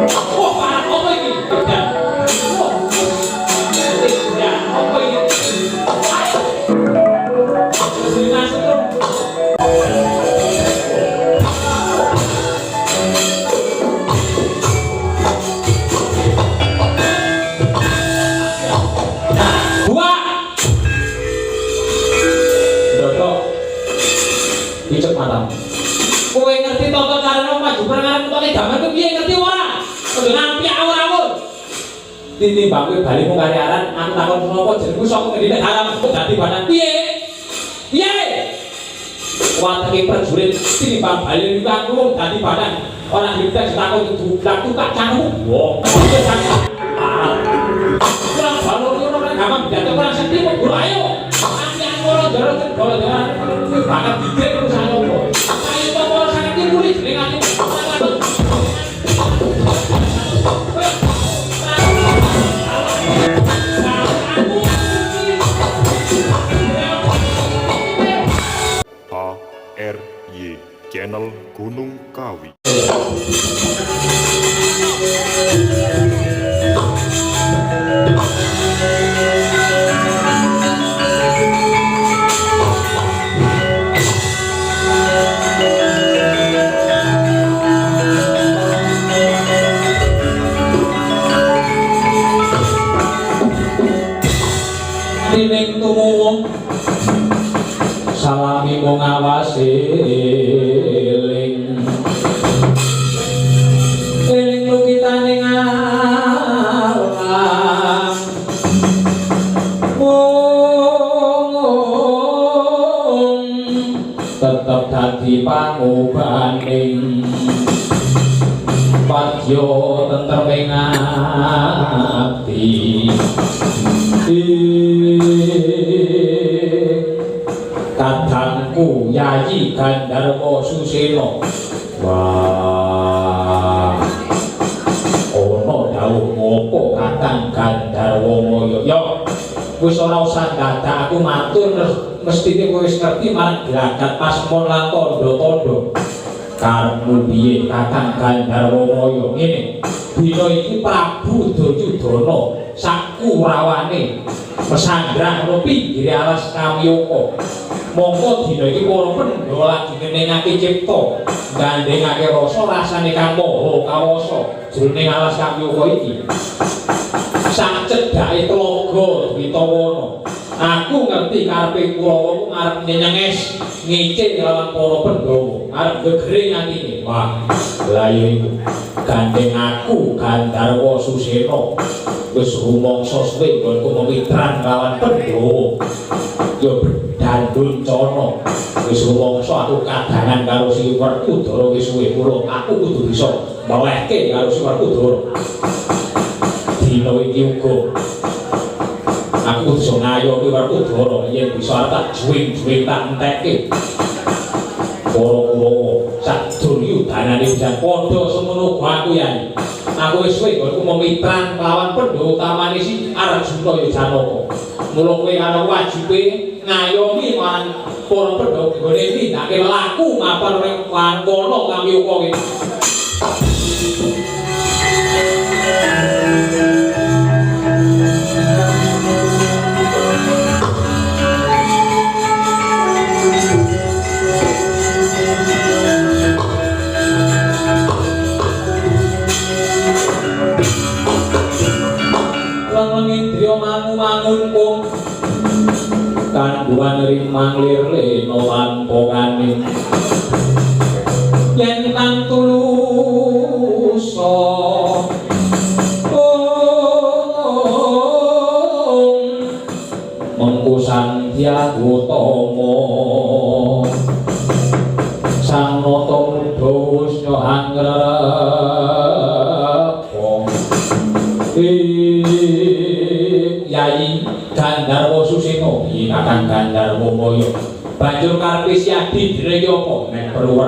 Wah, parah apa iki? Tidak. Wah. Tidak, apa iki? Ayo. Sini masuk dong. Icuk matam. Kowe ngerti tata carane maju perang utane gaman ku piye ngerti ora? Kudu nampi awur-awur. Titimbang kowe bali mung kare aran, aku takon menapa jenengmu sapa ngendi nek haram kok dadi badan piye? Piye? Watake prajurit titimbang bali niku aku mung dadi badan. Ora ditek takon kudu tukak canmu. Wong. Kurang balur ngono nek gaman jatuh kurang sekti kok ayo. Orang jorok kan kalau jangan bakat dikit itu saya ngomong. Saya itu orang sangat timbul dengan itu. HRY Channel Gunung Kawi. Ning tumuwung salami mung ngawasi eling lukitaning alam mung tetep dadi pangubaning padya tentreming ati kadangku Yayi Gandarwa Suseno. Wah, ono dawuh ngopo Kakang Gandarwa Maya? Ya wis ora usah dadak aku matur, mestine kowe wis ngerti marang glagat pasmon lan tandha-tandha. Karepmu piye Kakang Gandarwa Maya? Ngene, dina iki Prabu Duryudana sakurawane mesandra ana pinggire alas Kamyaka. Mongko dina iki para Pandhawa lagi ngeningake cipta gandhengake rasa rasane kang maha kawasa jroning alas Kamyaka iki. Sak cedhake tlaga Dwitawana. Aku ngerti karepe Kurawa ku arep nyenyenges ngicik lawan para Pandhawa, arep gegering atine. Wah, lha ya iku gandeng aku Gandarwa Susena. Wis rumangsa suwe nggonku mewitran lawan Pandhawa. Ya dandun cana. Wis rumangsa aku kadangan karo si Werkudara wis suwe mula aku kudu bisa melehke karo si Werkudara. Dina iki uga aku bisa ngayomi Werkudara yen bisa tak juwing-juwing tak entekke. Para Kurawa sak Duryudanane jan padha semono aku ya. Aku wis suwe nggonku mewitran lawan Pandhawa utamane si Arjuna ya Janaka. Mula kowe ana wajibe ngayomi marang para Pandhawa nggone nindakake laku mapan ring kono Kamyaka iki. Indriya mangu-mangun pung kanduan rimang lirlena lan pongane yen kang tulusa mengko Sandya Utama sang nata mudha wisya angrepa Yayi Gandarwa Susena piye Kakang Gandarwa Maya banjur karepe si Adi direke apa nek perlu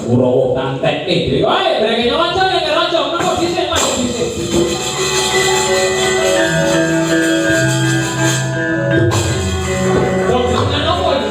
Kurawa tantekne direke ae direke nyolong nek raja mengko dhisik maju dhisik kok nang opo iki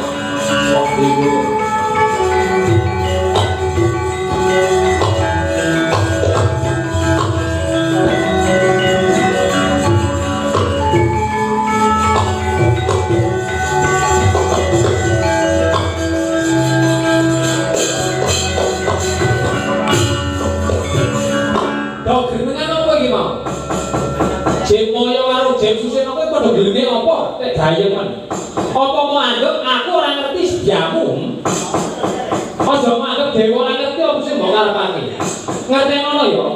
dayemen. Apa mau anggap aku ora ngerti sediamu? Aja anggap dewa ora ngerti apa sing mbok karepake. Ngerti ngono ya?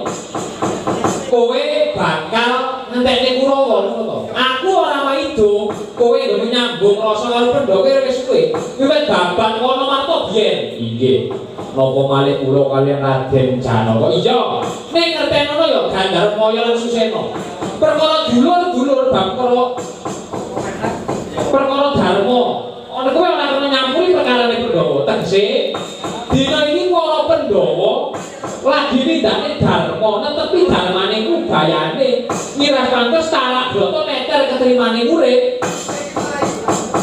Kowe bakal ngentekne Kurawa ngono to. Aku ora maido, kowe nggo nyambung rasa karo Pandhawa wis kowe. Wiwit babat kono marto biyen. Inggih. Napa malih kula kaliyan Raden Janaka? Iya. Ning ngertenono ya Gandarmaya lan Susena. Perkara dulur-dulur bab perkara dharma. Ana kowe ora kena nyampuri perkarane Pandhawa. Tegese dina iki para Pandhawa lagi nindakne dharma, netepi dharmane ku bayane nyirah pantes Talabrata neter ketrimane urip.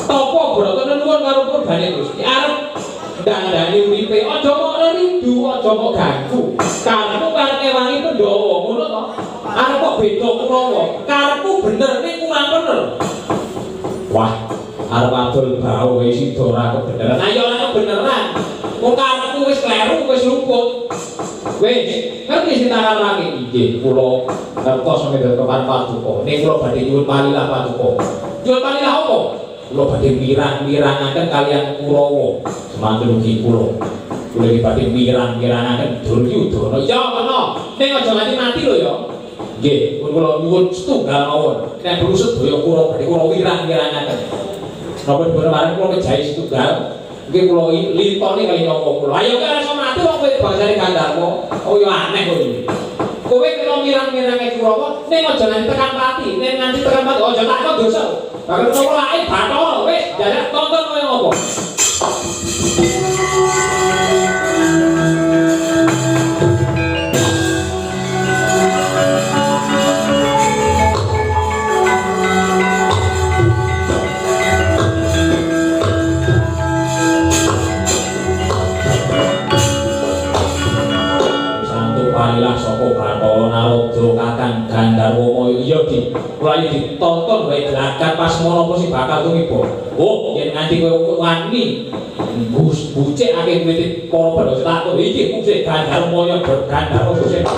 Tapa Brata nuwun karo kurbane Gusti arep dandani uripe aja mok rindu, aja mok ganggu. Karepmu karep wangi Pandhawa ngono to. Arep kok beda Kurawa. Karepmu bener ning kurang bener. Wah, arep adol bau wis sida ora kebeneran. Ayo ora kebeneran. Wong karepmu wis kleru, wis luput. Wis, ngerti sing tak lagi iki kula ngertos sampe kepan Paduka. Ning kula badhe nyuwun palilah Paduka. Nyuwun palilah apa? Kula badhe mirang-mirangaken kaliyan Kurawa. Semantun ugi kula. Kula iki badhe mirang-mirangaken Duryudana. Ya kena. Ning aja nganti mati lho ya. Nggih, kula nyuwun setunggal mawon. Nek perlu sedaya kula badhe kula wirang-wirangaken. Napa bareng kula kejahi setunggal. Nggih kula litone kali nyapa kula. Ayo kok iso mati wong kowe bangsane Gandarma. Oh ya aneh kok iki. Kowe kena mirang-mirange Kurawa ning aja nganti tekan pati. Ning nganti tekan pati aja tak kok dosa. Bakal kok lae Bathara wis jarak tonton kowe ngopo. Palilah saka Bathara Narada Kakang Gandarmaya iya mulai ditonton wae gelagat pas ngono apa sing bakal tumiba. Oh, yen nganti kowe wani bucek akeh wiwit para Pandhawa takon iki musik Gandarmaya Gandharma Susena.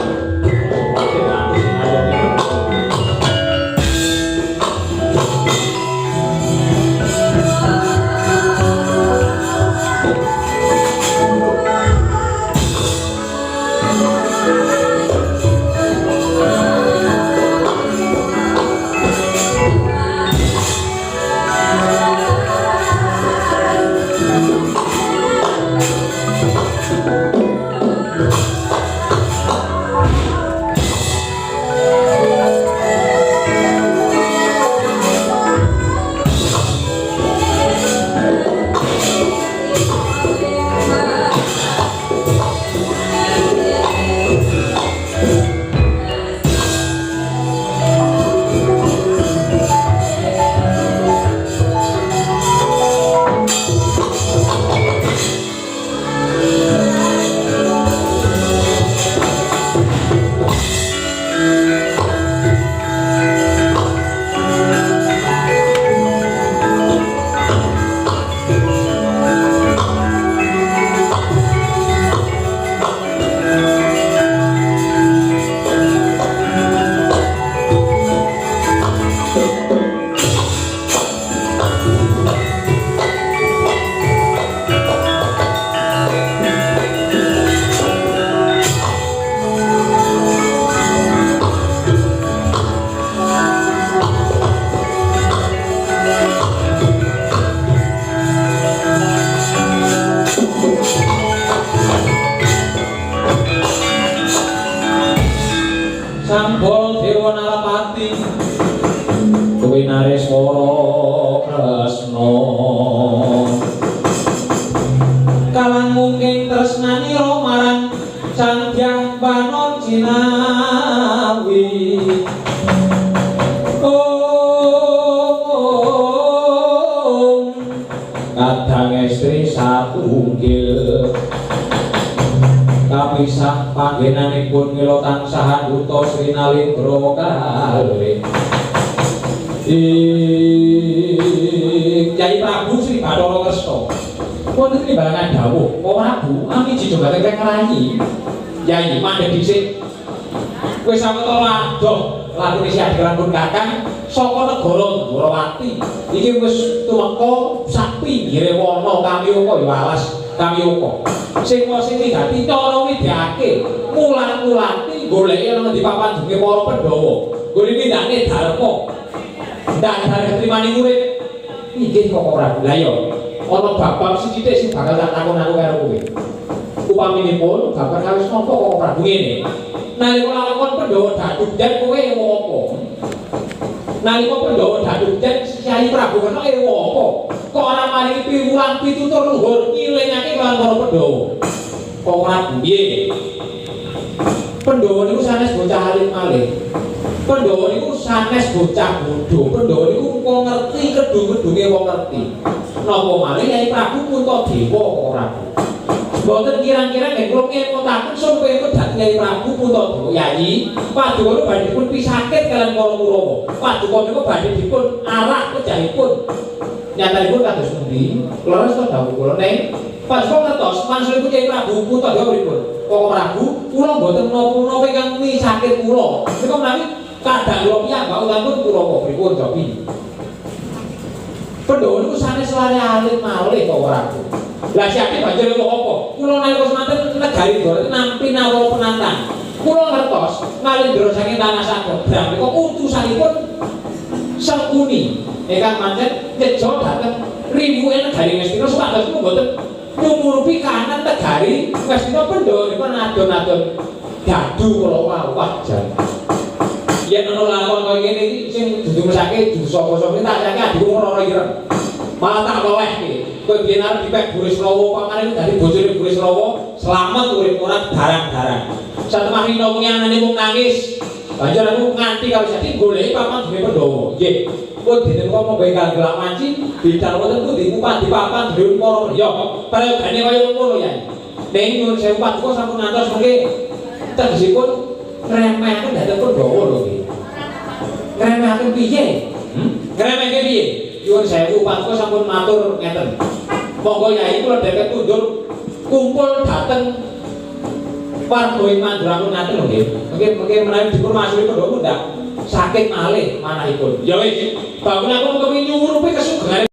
Sambal Dewa Narapati kowe Nareswara Kresna kalang mungking tresnanira marang Candyang Banon Cinawi kadang estri satunggal kapisah panggenanipun mila tansah duta Sri Nalendra kalih Kyai Prabu Sri Bathara Kresna wonten timbangan dawuh ora Bu amiji jogate ngranyi Kyai mandheg dhisik kowe sawetara adoh lakune si Adilan pun kakang saka negara Dwarawati iki wis tumeka sak pinggire wana Kamyaka ya alas Kamyaka sing wigati cara widake mulang-mulanti goleki ana di papan dunge para Pandhawa golek nindakne dharma dadar trimani urip inggih Koko Prabu lha ya ana bab sithik sing bakal tak takon aku karo kowe upaminipun babar kawis napa Koko Prabu ngene nalika lakon Pandhawa dadugjan kowe ewo apa nalika Pandhawa dadugjan Kyai Prabu Kena ewo apa kok ora maringi piwulang pitutur luhur ngilingake kelawan para Pandhawa Koko Prabu piye Pandhawa niku sanes bocah alit malih Pandhawa niku sanes bocah bodho Pandhawa niku kok ngerti kedung-kedunge wong ngerti napa malih Kyai Prabu Puntadewa Koko Prabu boten kira-kira nek kula ngepotaken supaya dhateng Kyai Prabu Puntadewa Yayi paduka badhe dipun pisahke kaliyan para Kurawa paduka niku badhe dipun arah kejaipun nyatanipun kados pundi leres to dawuh kula nek paduka ngertos maksudipun Kyai Prabu Puntadewa pripun Koko Prabu kula boten napa-napa ingkang misahke kula nika menawi kadang kula piyambak utawi Kurawa pripun jopi Pandhawa niku sanes lare alit malih Koko Prabu lah siapa banjur kok apa? Kula nalika semanten negari Dora nampi nawala penantang. Kula ngertos nalindra saking tanah Sabon Bram kok utusanipun Sengkuni ingkang pancen nyejo dhateng riwuhe negari Ngastina supados kula boten nyumurupi kahanan negari Ngastina Pandhawa niku adon-adon dadu kula wajar. Yen ana lakon kaya ngene iki sing dudu mesake dudu sapa-sapa tak saiki adikku ora ireng. Malah tak lelehke. Kowe biyen arep dipek Burisrawa pamane dadi bojone Burisrawa slamet urip ora darang-darang. Satemah rina wengi anane mung nangis. Banjur aku nganti karo jadi goleki papan duwe Pandhawa. Nggih. Kowe dinten kok mau gelak wanci bidal wonten pundi di papan duwe para ya. Prayogane kaya ngono ya. Ning nyuwun sewu paduka sampun ngantos mengke tegesipun ngremehaken dhateng Pandhawa lho nggih. Ngremehaken piye? Ngremehaken piye? Nyuwun sewu paduka sampun matur ngeten. Monggo Yai kula deket kundur kumpul dhateng Pardoing Manduraken ngaten lho nggih. Mungkin menawi dipun masuri Pandhawa ndak sakit malih manahipun. Ya wis, bangun aku kepengin nyuwurupi kesugengane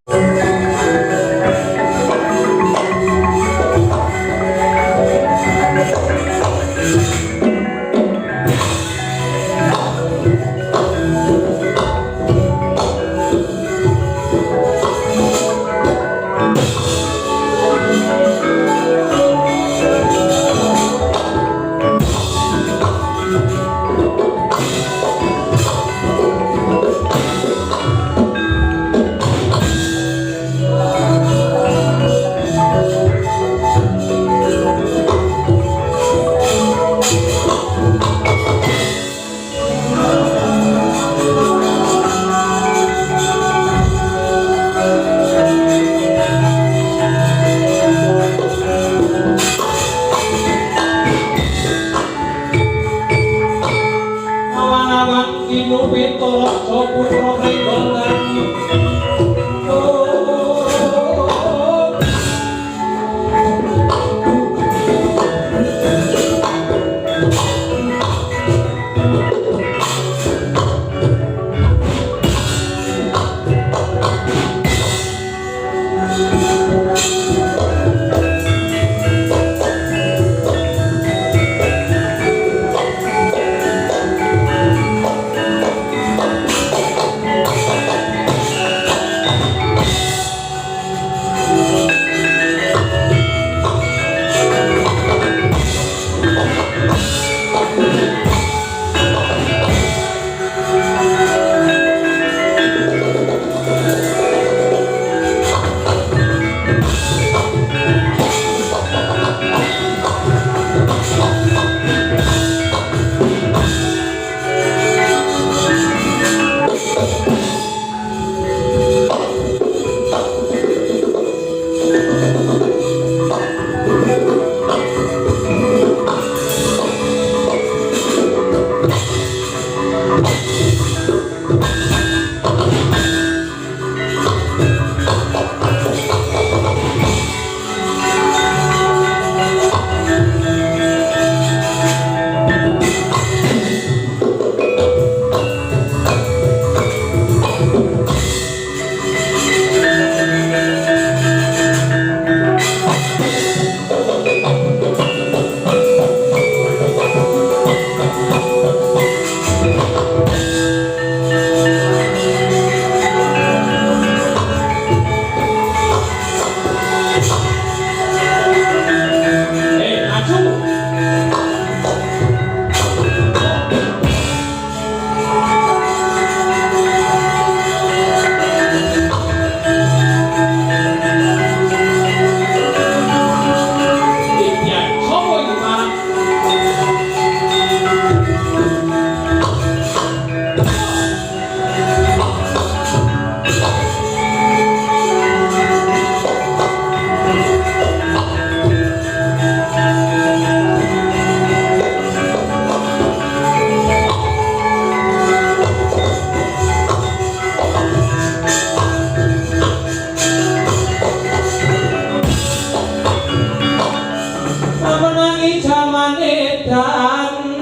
edan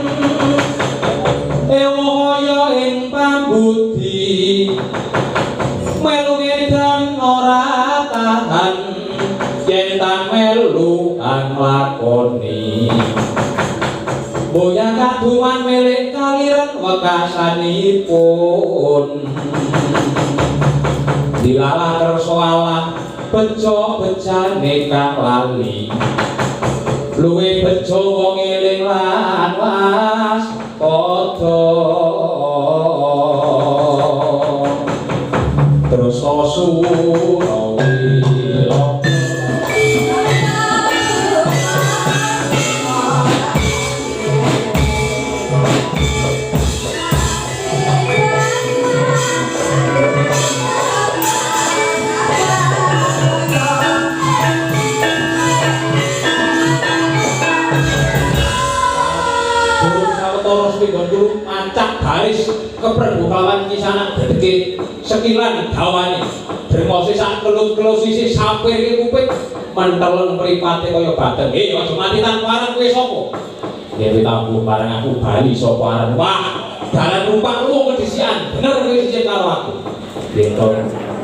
kaya ing pambudi melu edan ora tahan yen tak melu kang lakoni boya kaduman milik kaliren wekasanipun dilala kersa alah bejo bejane kang lali luwih bejo wong eling lan was padha terus surawi mancak garis keperbukawan kisana dedeke sekilan dawane dremose sak kelut-kelut sisi sapir kuping mentelen mripate kaya bateng aja mati tanpa aran kowe sapa yen tabuh bareng aku bali sapa aran wah dalan numpak lu kedisian bener kowe siji karo aku yen to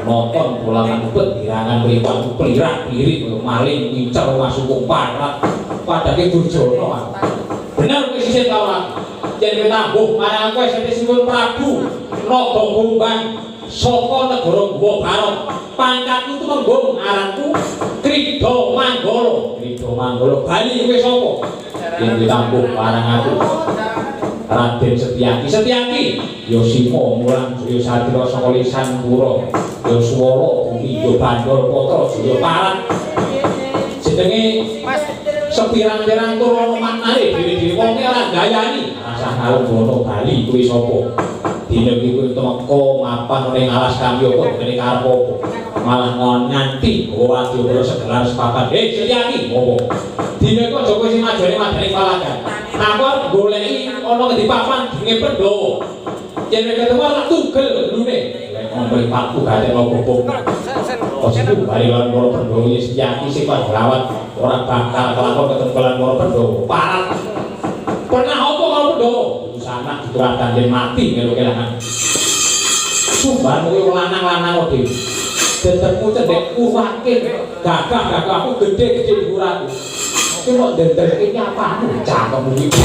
nonton pulangan upet irangan mripatku plirak-plirik maling ngincer masuk parat padake Durjana bener kowe siji karo aku yen tambuh marang kowe Siti Prabu Naga Kumbang saka negara Guwa Barok pangkatku tumenggung aranku Krida Manggala bali kowe sapa yen tambuh marang aku Raden Setyaki Yosimo mulang Jaya Satira saka lisan Pura Yoswara bumi yo Bandara Patra Jaya Parat jenenge sepirang-pirang tur ana maknane dhewe-dhewe wong ora gayani rasah kalunggono bali kuwi sapa dina iki kuwi temeko mapan ning alas kamyo kok ngene karep apa malah nganti gawa adya segelar sepakat Setyaki opo dina kok aja kowe sing madani palagan aku goleki ana ngendi papan dinge Pandhawa yen ketemu tak tugel lune lek ngombe pakku gate lobok kok sing bali lan para Pandhawa Setyaki sing nglawan ora bakal kelakon ketemu lan para Pandhawa parat pernah apa kalau Pandhawa sanak diturakan yen mati melu kelangan sumban kowe lanang-lanang kok dhewe detekmu cendek uwake gagah aku gede dhuwurku ki kok ndenderke nyapamu cakepmu iki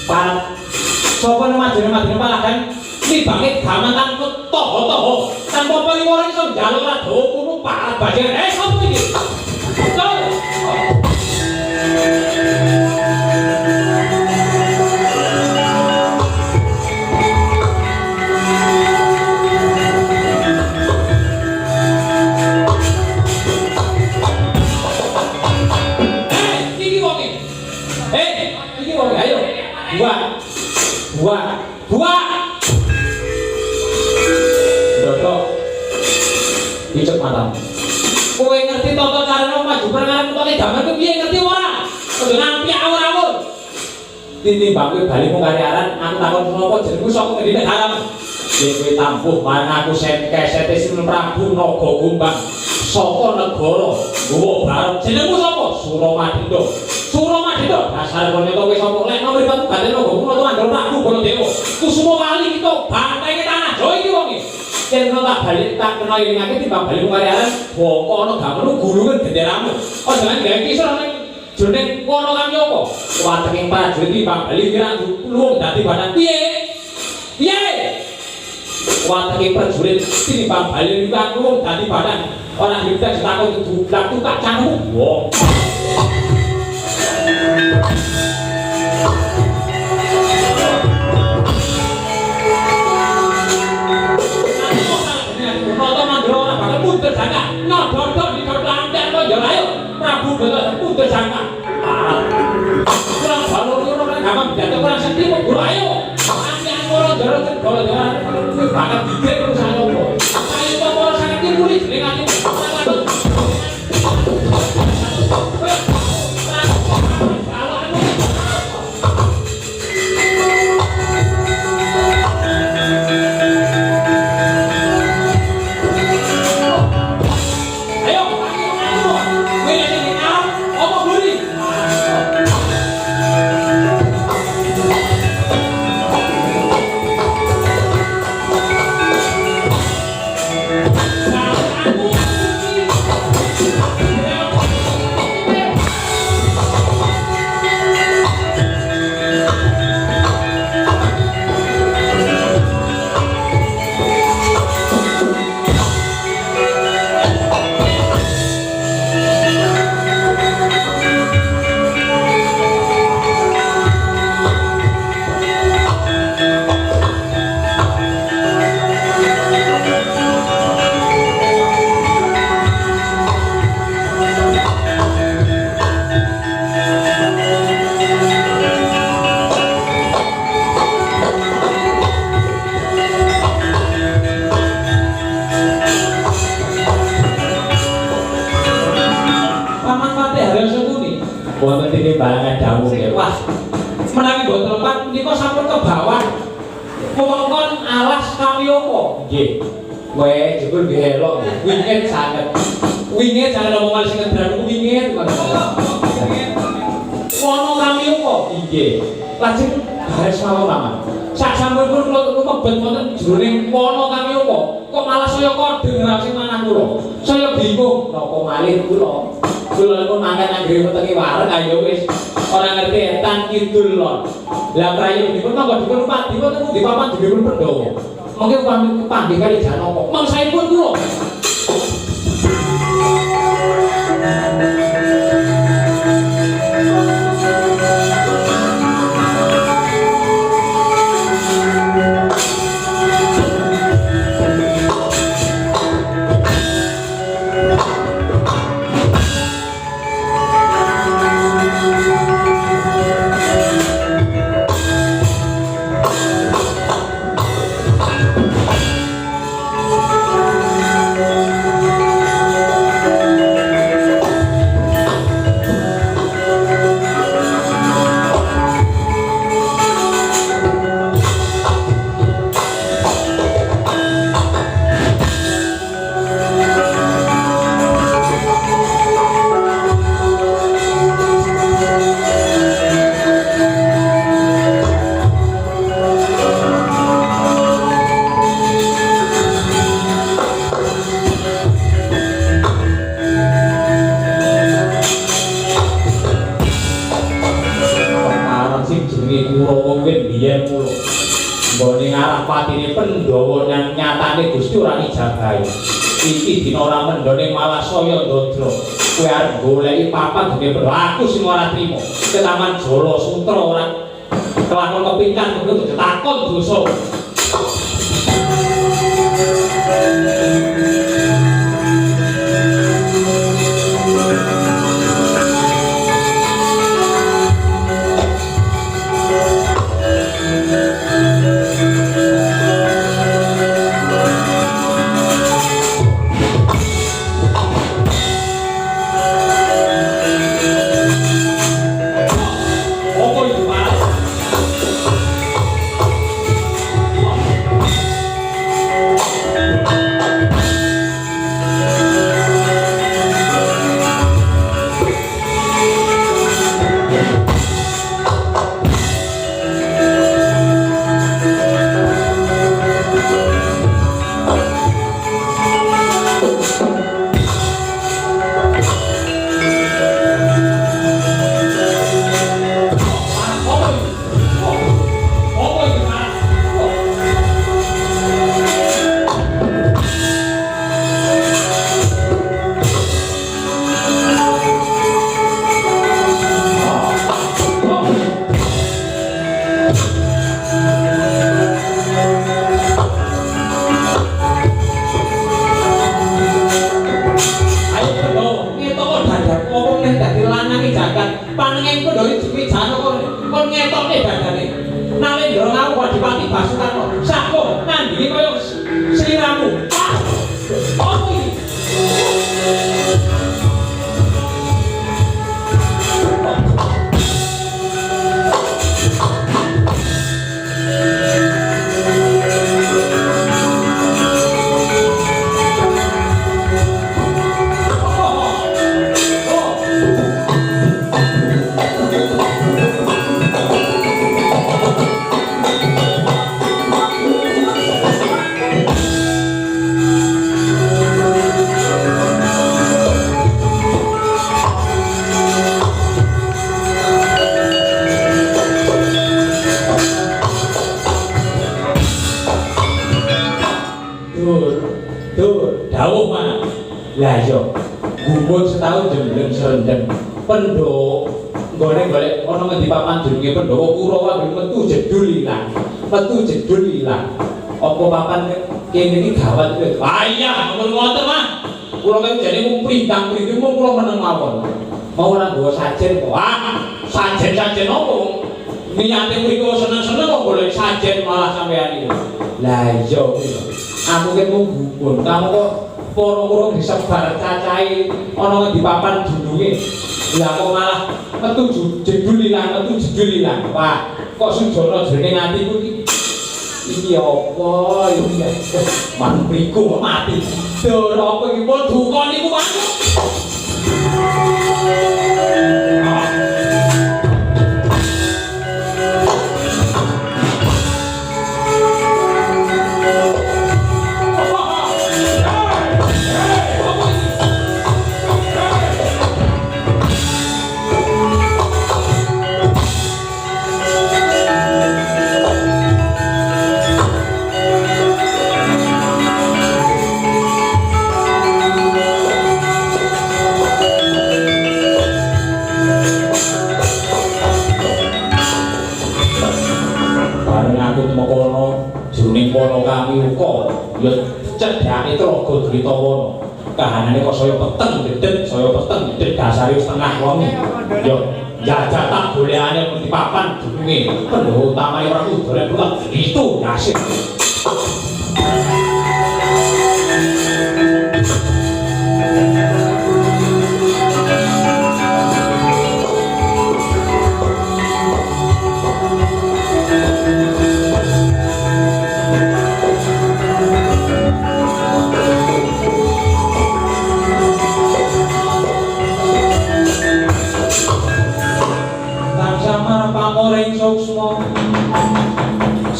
Para sapa maju-maju palagan nibange gamangan toho-toho tanpa pariwara iso njaluk ra dawa kuno parat bajar. Sapa iki? Buah. Dodok. Icuk mata. Kowe ngerti tata carane maju perang utane gaman ku piye ngerti ora? Kudu nampi awur-awur. Tinimbang kowe bali mung kare aran, aku takon menapa jenengmu saka ngendi nek haram. Yen kowe tampuh marang aku kesete Sinten Prabu Naga Kumbang saka negara Gowa Barat. Jenengmu sapa? Suramadindo. Suramadindo dasar kono to wis apa lek nomor batu baten Naga Kumbang to andel Prabu Baladewa. Kusuma kali kita bantenge tanah Jawa iki wong iki. Yen tak balik tak kena ilingake timbang bali mung kare aran, boko ana gamen gulungan genderamu. Aja nang gawe kisah ning jroning kono kami apa? Wateking prajurit timbang bali kira luwung dadi badan piye? Piye? Wateking prajurit timbang bali kira luwung dadi badan. Ora bisa ditakon dublak tukak cangkemmu. Wong. Putus sangka, nododok di lancar lo ya ayo Prabu Bala putus sangka. Kurang balur orang gampang jatuh kurang sedih kok guru ayo. Sampeyan ora jorok segala jalan kuwi bakal dikek perusahaan opo. Ayo kok ora sangat dimuli jeneng ati. Wonten tinimbalan dawuh nggih. Wah, menawi boten lepat menika sampun ke bawah. Wewengkon alas kami apa? Nggih. Kowe jebul nggih elok nggih. Wingit sanget. Wingit jangan omongan sing ngendran wingit. Wono kami apa? Nggih. Lajeng baris mawon Paman. Sak sampun kula mebet wonten jroning wono kami apa? Kok malah saya kodhe ngrasih manah kula. Saya bingung napa malih kula. Kula pun mangkat anggere wetenge wareng ayo wis ora ngerti etan kidul lon. Lah prayu dipun monggo dipun pati wonten di papan dipun Pandhawa. Monggo pamit panggih kali Janaka. Mangsaipun kula. wiwit biyen mulo. Nggone ngarah patine Pandhawa nang nyatane Gusti ora ijabahi. Iki dina ora mendhone malah saya ndodro. Kowe arep goleki papan dene Pandhawa aku sing ora trima. Ketaman Jala Sutra ora kelakon kepincan kudu takon dosa. Lah iya, gumun setahun jembleng serendeng. Pandhawa golek-golek ana ngendi papan jenenge Pandhawa Kurawa metu jedul ilang. Metu jedul ilang. Apa papan kene iki gawat kowe? Ah iya, ampun ngoten, Mas. Kula kan jane mung prindang-prinding mung kula meneng mawon. Mau ora nggawa sajen kok. Ah, sajen-sajen opo? Niate mriku seneng-seneng kok golek sajen malah sampeyan iki. Lah iya kuwi. Aku ki mung gumun, kamu kok para urung disebar cacahe ana ngendi papan dununge. Lah kok malah metu jedul ilang, metu jedul ilang. Wah, kok sujana jroning atiku iki apa iki? Man mriku mati. Dur apa iki pun duka niku, Pak. Wono kami uga ya cedhake Tlaga Dritawana. Kahanane kok saya peteng gedhet dasare setengah wengi. Ya jajak tak golekane mung papan dununge. Pandhawa utamae ora kudu golek itu nasib.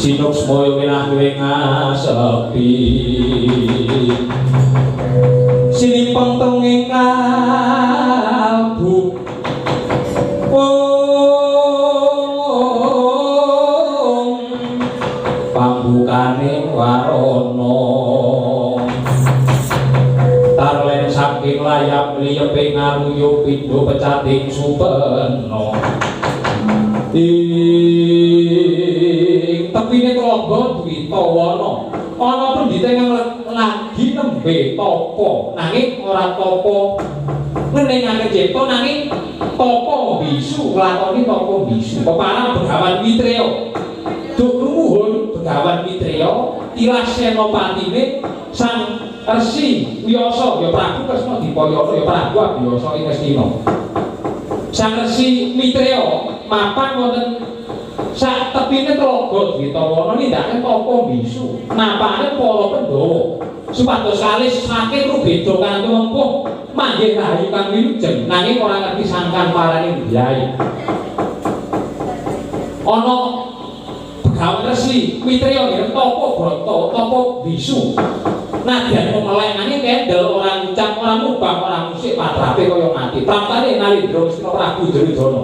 Sinuksma winah-wining ngasepi sinipeng tenging kalbu pambukaning warana tarlen saking layap liyeping ngaluyu pindho pecating supena ing tepine tlaga Dwitawana ana pendhita kang lagi nembe tapa nanging ora tapa ngeningake cipta nanging tapa bisu nglakoni tapa bisu peparan Begawan Mitreya duk nuwun Begawan Mitreya tilas senopatine sang Resi Wiyasa ya Prabu Kresna Dipayana ya Prabu Abiyasa ing Ngastina sang Resi Mitreya mapan wonten sak tepine tlaga Dwitawana nindakake tapa bisu napane para Pandhawa supados kalis saking rubeda kanthi empuh manggih rahayu kang wilujeng nanging ora ngerti sangkan paraning Hyai ana Begawan Resi Mitreya nggih tapa brata tapa bisu nadyan memeleh nanging kendel ora ngucap ora mubah ora musik patrape kaya mati praptane Narendra Kresna Prabu Duryudana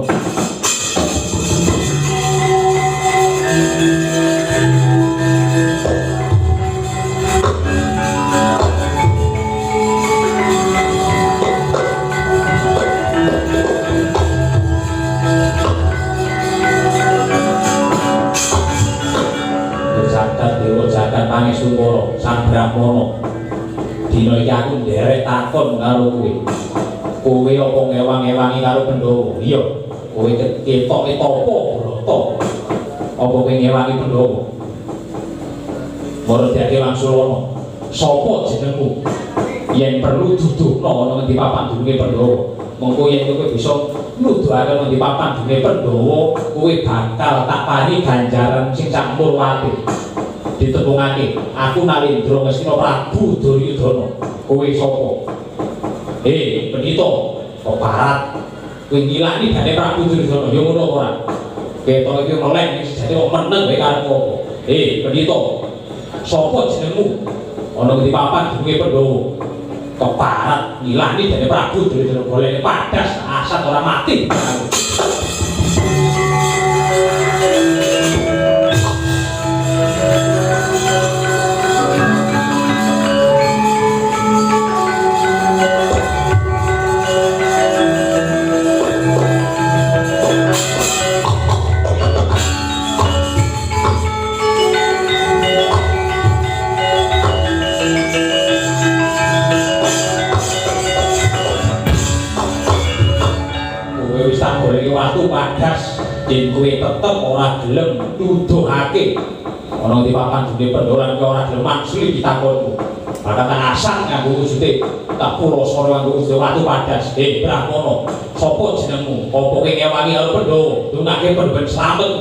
jagat Pangestumpara Sang Brahmana dina iki aku nderek takon karo kowe apa ngewang-ewangi karo Pandhawa iya kowe ketoke tapa brata apa kowe ngewangi Pandhawa Mara Dadi Wangsulana sapa jenengmu yen perlu duduhna ana ngendi papan dununge Pandhawa mengko yen kowe bisa nuduhake ngendi papan dununge Pandhawa kowe bakal tak paringi ganjaran sing sak murwate ditepungake aku Narendra Kresna Prabu Duryudana kowe sapa pendhita kok parat kowe ngilani gane Prabu Duryudana ya ngono ora ketok iki meleh sejate kok meneng wae karo apa pendhita sapa jenengmu ana ngendi papan dununge Pandhawa kok parat ngilani gane Prabu Duryudana golek padas asat ora mati watu padas yen kowe tetep ora gelem nuduhake ana di papan dununge Pandhawa ora gelem mangsuli ditakonmu bakal asat nganggo wujude tak purasara nganggo wujude watu padas Brahmana sapa jenengmu apa kowe ngewangi karo Pandhawa dunake ben slamet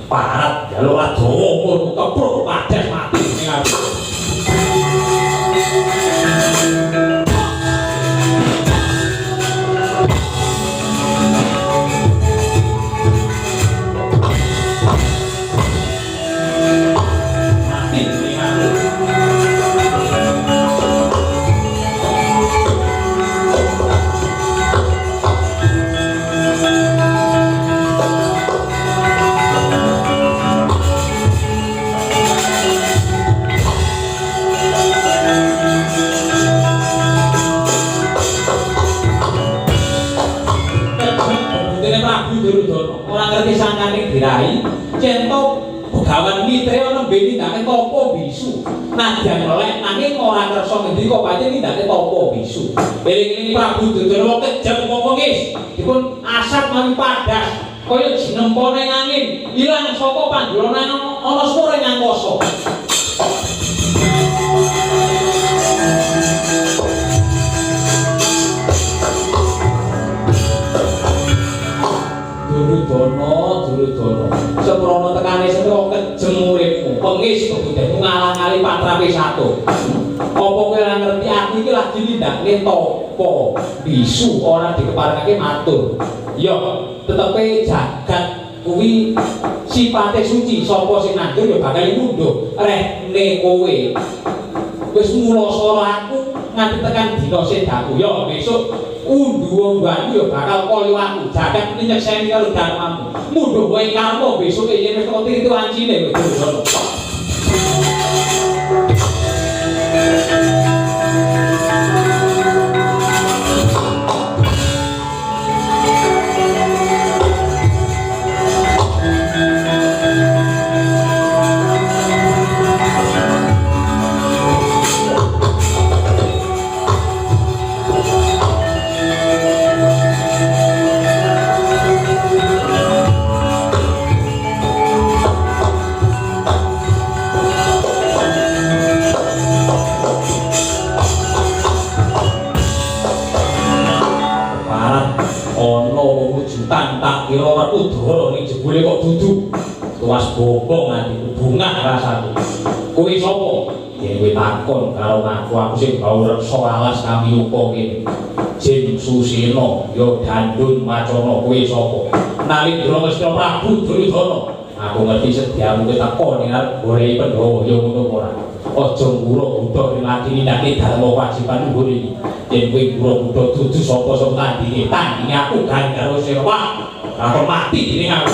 parat jalur ora dawa ngono kepruk padas mati ning aku ngerti sangkaning dirahi centok Begawan Mitreya nembe nindakake tapa bisu nadyan melek nanging ora kersa ngendi kok pancen nindakake tapa bisu eling-eling Prabu Duryudana kejam ngomongis dipun asap mami padas kaya jinempone angin ilang saka pandhuran ana swara ngangkasa Duryudana seprono tekane sira kejem uripmu pengis kebudaymu ngalang-ali patrape sato apa kowe ora ngerti aku iki lagi nindakne tapa bisu ora dikeparengake matur ya tetepe jagat kuwi sipate suci sapa sing nandur ya bakal mundur rene kowe wis mula sora aku nganti tekan dina sedaku ya besok undu-unduanku ya bakal kaya aku jagat ini nyekseni karo dharmamu mundur kowe karmo besok yen wis kok tiri wancine kowe bobo nganti bungah rasane. Kuwi sapa? Yen kowe takon karo aku sing bau reksa alas kami upo kene. Jin Susino ya dandun macana kowe sapa? Nalindra Ngastra Prabu Duryudana. Aku ngerti sediamu kowe takon arep goleki Pandhawa ya ngono ora. Aja ngura-ngura lagi nindakake dharma kewajiban nggon iki. Yen kowe ngura-ngura dudu sapa-sapa tandine tandinge aku Gandara Sirwa. Aku mati dening aku.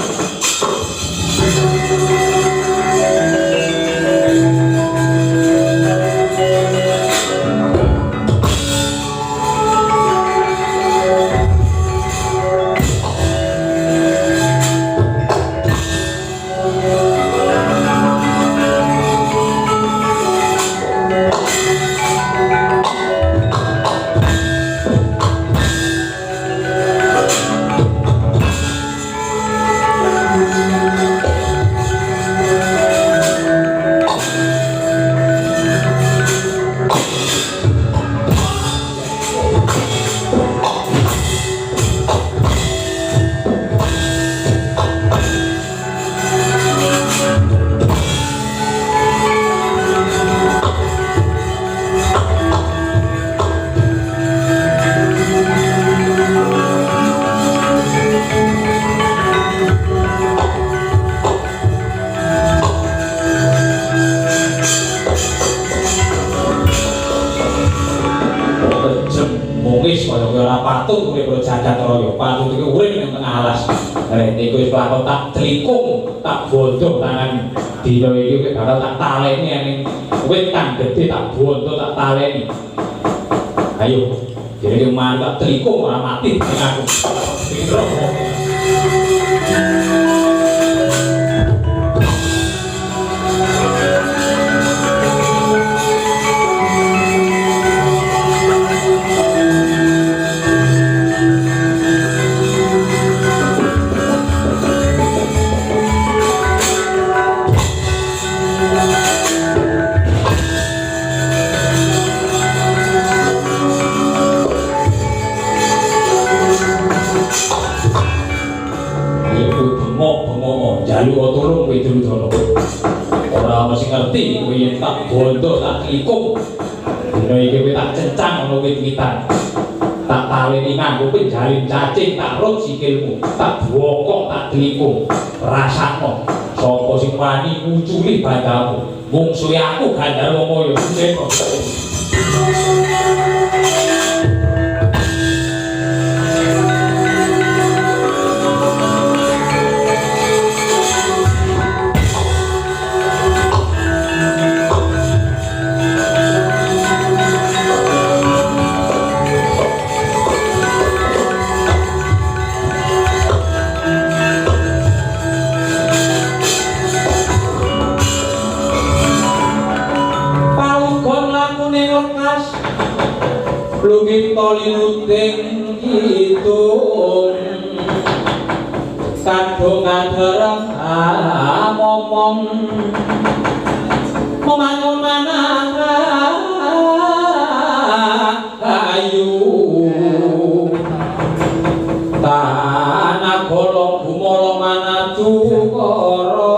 Patut kowe pro jagat raya, patut iki urip ning tengah alas. Rene kowe bakal tak tlikung, tak bondo tangan. Dina iki kowe bakal tak taleni ning wit kang gedhe tak bondo tak taleni. Ayo, jadi mari tak tlikung ora mati ning aku. Pindro. Jalu turun kowe Duryudana. Ora mesti ngerti kowe yen tak bondo tak klikung. Dina iki kowe tak cencang ana wit-witan. Tak taleni nganggo penjalin cacing, tak rut sikilmu, tak bokok tak klikung. Rasakno sapa sing wani nguculi bandamu. Mungsuhe aku Gandara Maya. Lugita linuting hitung kadung ngadereng momong memangun manah ayu tanah golong gumolo manah cukara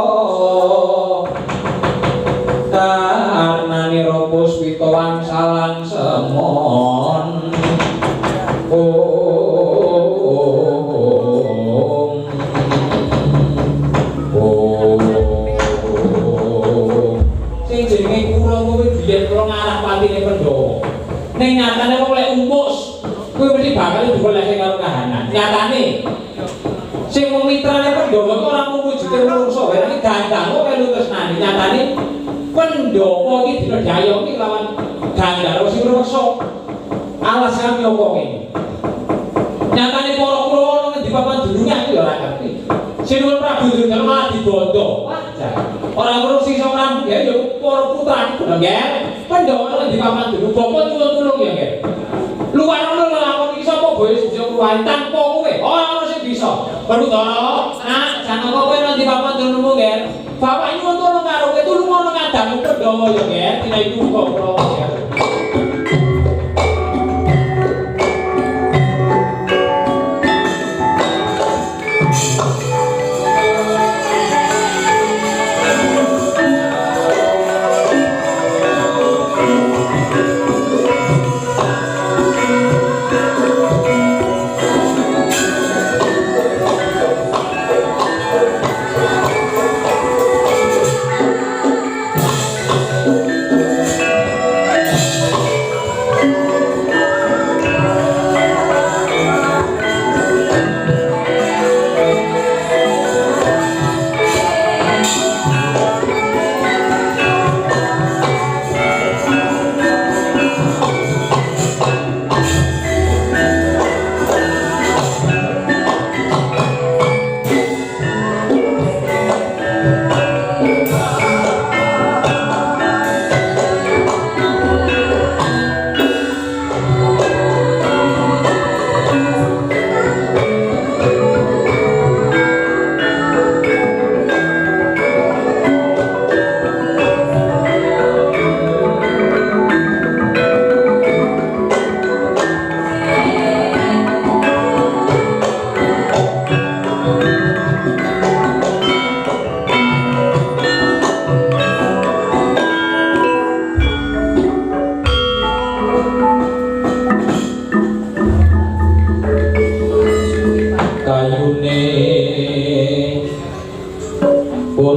karnani ropus pitowang salang semon sing jenenge kula kowe biyen kula ngarah patine Pandhawa ning nyatane kok lek umpus kowe mesti bakal digoleki karo kahanan nyatane sing wong mitrane Pandhawa kok ora mujute menungso wae gandang kok melu tresnani nyatane Pandhawa iki didhayoni lawan Gandara sing reksa alas kami apa kene nyatane para kurawa nang di papan dunya iki ora ngerti Sinuwun Prabu Duryudana malah dibondo ora ngurus sing ora ya para putra nggih Pandhawa nang di papan dunya bapak tulung-tulung ya nggih luar ngono lakon iki sapa boyo sing kuwi tanpa kowe ora ono sing bisa Pandhawa nak jangan kowe nang di papan dunya nggih bapak nyuwun tulung karo kowe tulung ono ngadang Pandhawa ya nggih dina iku kok kula ya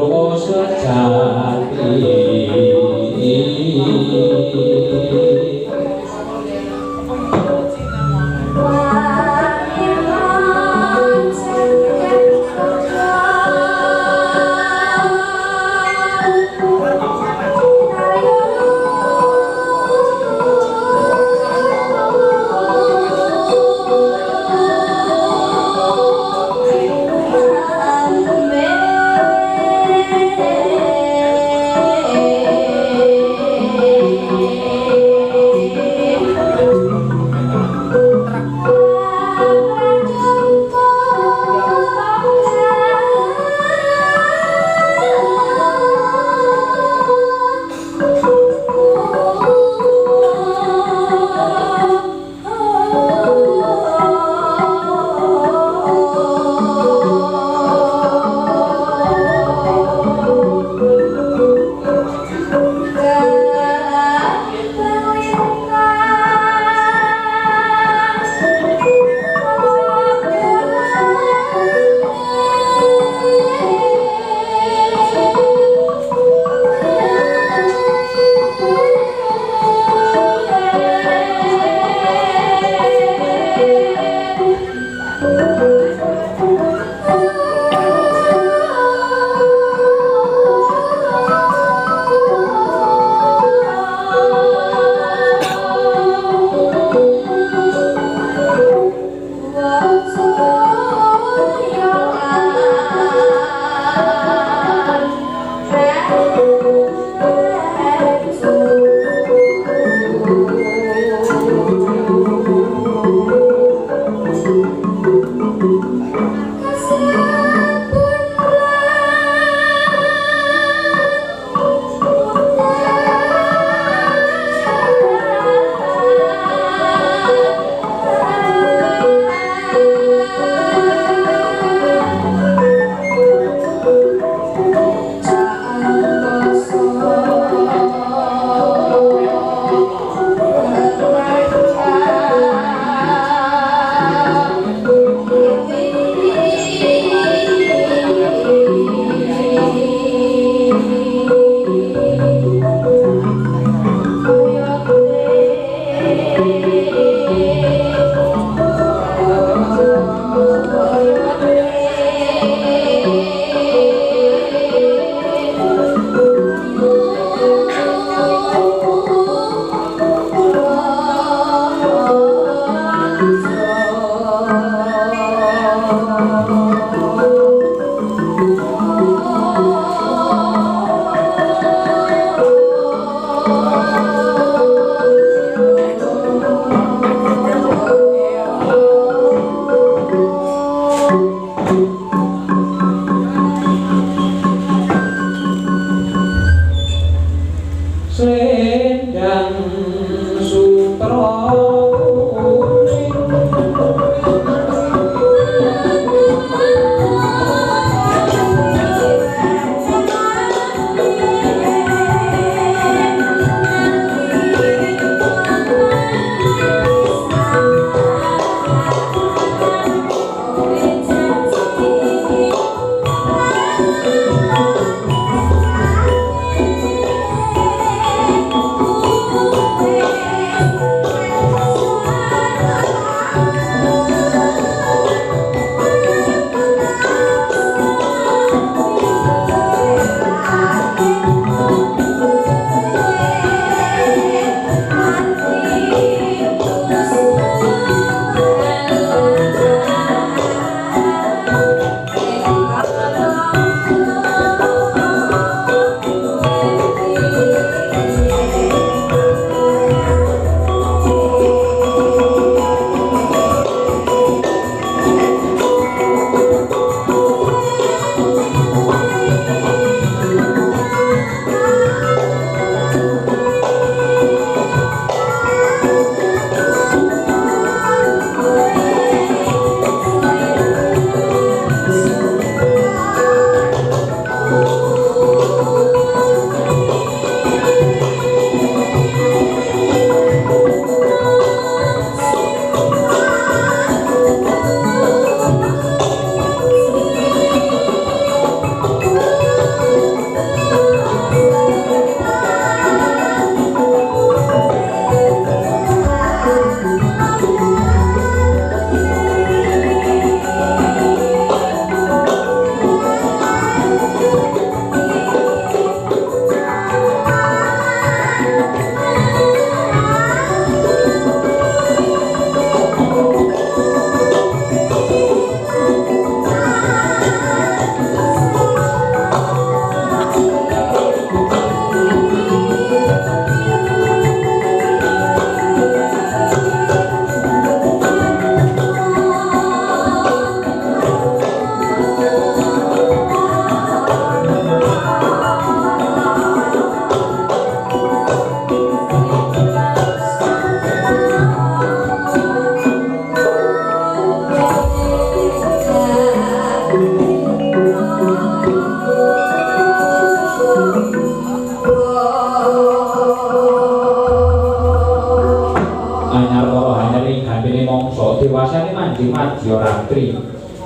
Dewa sejati.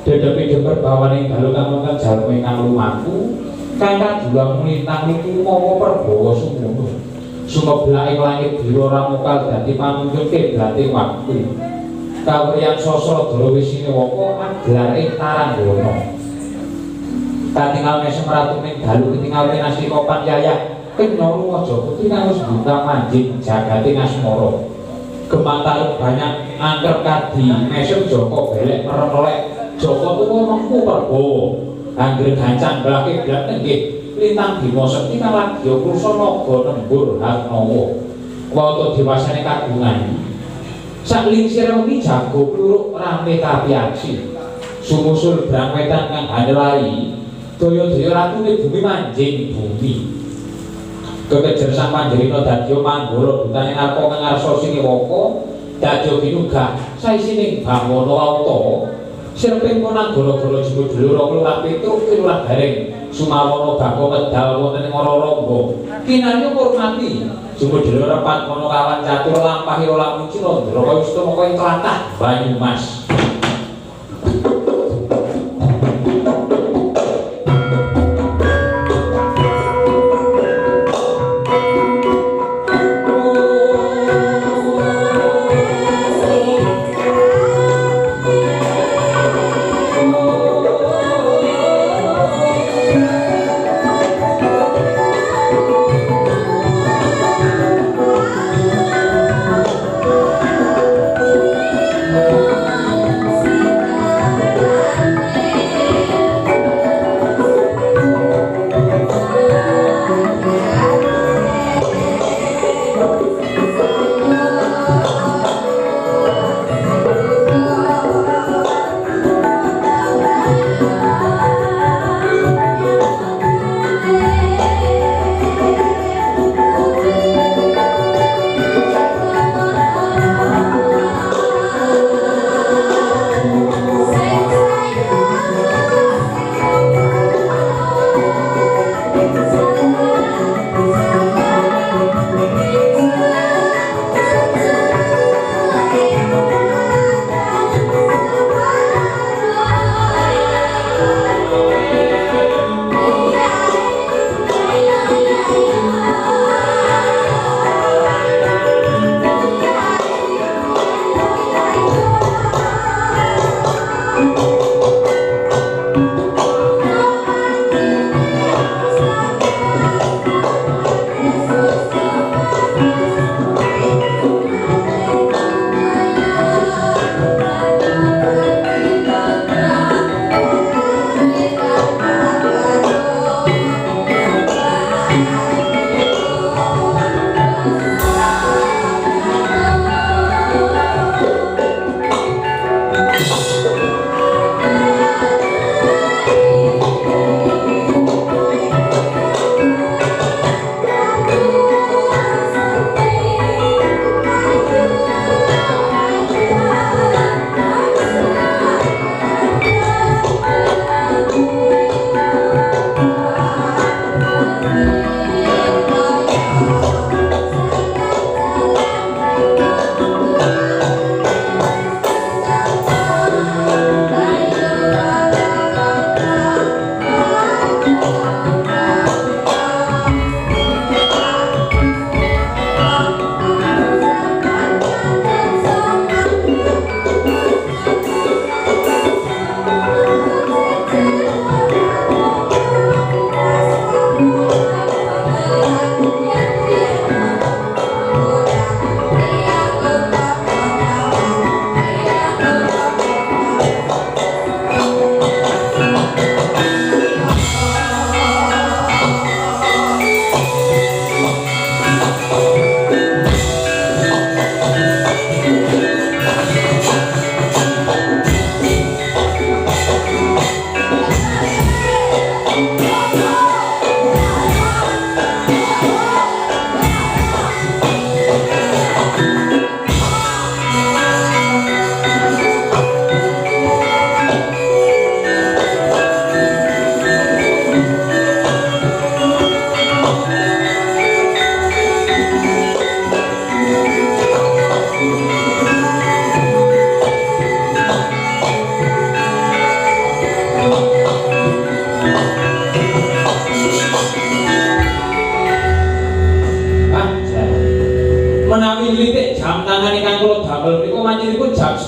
Dedepi deper bawaning dalu kang wonten jalma ingkang lumaku kang kadulang mulintang niku mawa perbawa sumono sumeblak ing langit biru ora mokal dadi panuntun kiblate waktu kawriyan Sasradara Wisiwaka aglar ing Taranggana katingal mesem ratu ning dalu ketingal pinastika Panyaya kenya Raja Putri kang wis buta manjing jagate asmara gemantar banyak angker kadi mesem Joko belek merelek Joko tuwa mengku perbawa anggere gancang belah kiblat nggih lintang Bima Sekti kang lagi krusa naga nembur Hatnawa wata dewasane kagungan saklingsir wengi jago pluruk rame kapiyaksi sumusul brang wetan kang hanelai daya-daya ratune bumi manjing bumi kekejer sang Panjrina dadya manggala dutane narka kang ngarsa Siniwaka dadya binugah saisining Bangwana Lauta sirping ponang gara-gara jebul dulur kelurah Petruk kelurah Bareng Sumawana bako medal wonten ing Rarangga kinarya ngurmati jebul dulur Padmana kawan catur lampahi lamun Cinandra kaya Ustama kaya tlatah Banyumas